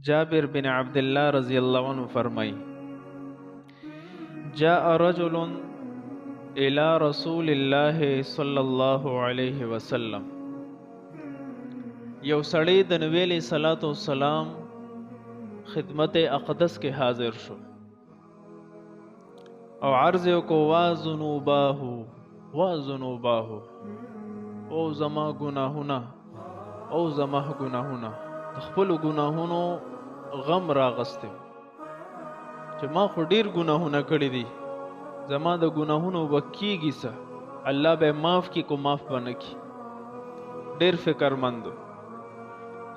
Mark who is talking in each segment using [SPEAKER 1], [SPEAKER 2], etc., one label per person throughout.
[SPEAKER 1] جابر بن عبداللہ رضی اللہ عنہ فرمائی جاء رجل الى رسول اللہ صلی اللہ علیہ وسلم یو سړی د نبی علیہ الصلوۃ والسلام خدمت اقدس کے حاضر شو او عرض کو وا ذنوباه او زما گناهونه او زما گناهونه خپل گناهونو غم راغسته چې ما خو ډیر گناهونه کړی دي زما د گناهونو وکیږي څه الله به معاف کی کو معاف بنه کی ډیر فکرمندو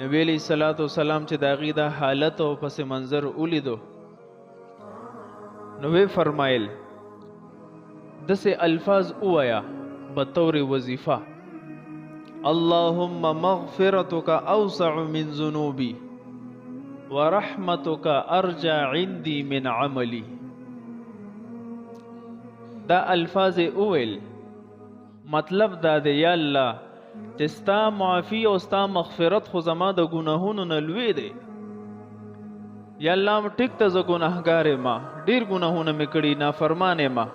[SPEAKER 1] نبی علیہ الصلوۃ والسلام چې داغي دا حالت او پس منظر ولیدو نو وی فرمایل دسه الفاظ اوایا بطور وظیفه اللهم مغفرتك اوسع من ذنوبي ورحمتك ارجى عندي من عملي دا الفاظ اویل مطلب دا دی یا الله چې ستا معافی او ستا مغفرت خو زما د ګناهونو نه لوی دی یا الله ټیک ته زه ګناهګار ما ډیر ګناهونه مې کړي نافرمانه ما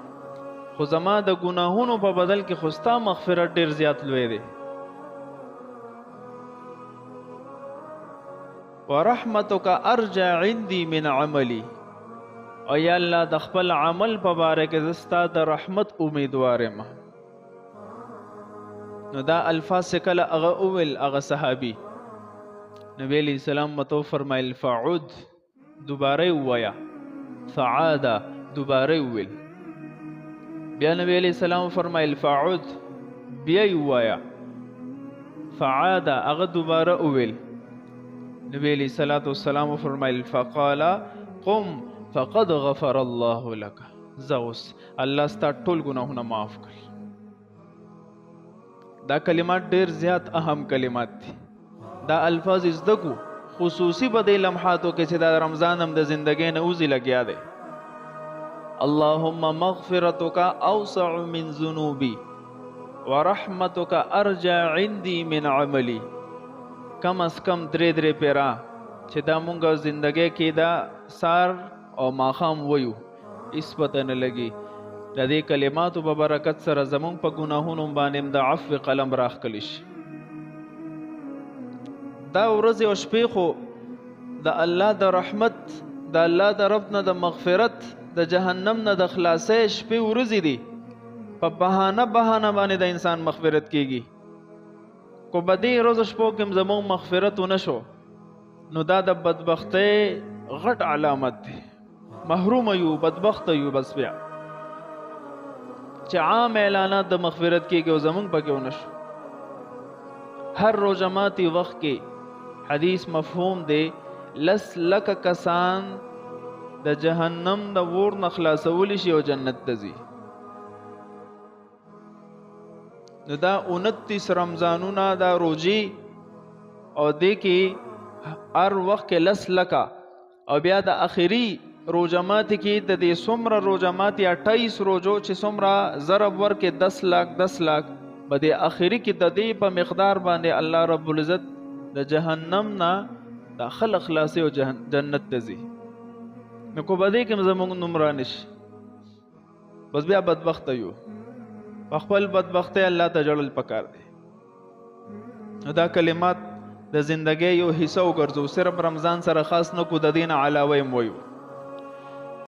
[SPEAKER 1] خو زما د ګناهونو په بدل کې خو ستا مغفرت ډیر زیات لوی دی ورحمتک ارجع عندي من عملي او یا الله د خپل عمل په باره کې زستا د رحمت امیدوار یم نو دا الفاظ کله هغه اول هغه صحابي نبی علیہ السلام متو فرمایل فعود دوباره وایا فعاد دوباره ویل بیا نبی علیہ السلام فرمایل فعود بیا وایا فعاد هغه دوباره ویل نبی علیہ الصلوۃ والسلام فرمایل فقال قم فقد غفر الله لك زوس الله ستا ټول ګناهونه معاف کړي دا کلمات ډیر زیات اهم کلمات دي دا الفاظ زدکو خصوصی په دې لمحاتو کې چې دا رمضان هم د زندګۍ نه اوزي لګیا دی اللهم مغفرتك اوسع من ذنوبي ورحمتك ارجع عندي من عملي کم از کم درې پیرا چې دا مونږ زندګۍ کې دا سار او ماخام ویو اس پته نه لګي د دې کلماتو په برکت سره زمونږ په ګناهونو باندې د عفو قلم راخکلی شي دا ورځ او شپې خو د الله د رحمت د الله د رب نه د مغفرت د جهنم نه د خلاصې شپې ورځې دي په بهانه باندې د انسان مغفرت کیږي کو بدی روز شپو کې زموږ مغفرت ونشو نو دا د بدبختۍ غټ علامت دی محروم یو بدبخت یو بس بیا چې عام اعلانات د مغفرت کېږي او زمونږ پکې ونشو هر روزماتي وخت کې حدیث مفهوم دی لس لک کسان د جهنم د اور نه خلاصولی شي او جنت ته ځي نو دا 29 رمضانونه دا روزي او دې کې هر وخت کې لس لکه او بیا د اخري روزمات کې د دې څومره روزمات 28 روزو چې څومره ضرب ورکې 10 لاک به د اخري کې د دې په مقدار باندې الله رب العزت د جهنم نه د خلق خلاصي او جنت ته ځي نو کو بده کې زموږ نمران شي بس بیا بدبخت یو خپل بدبختی الله ته جړل پکار دی دا کلمات د زندګۍ یو حصہ وګرځو صرف رمضان سره خاص نه کو د دین علاوه وایو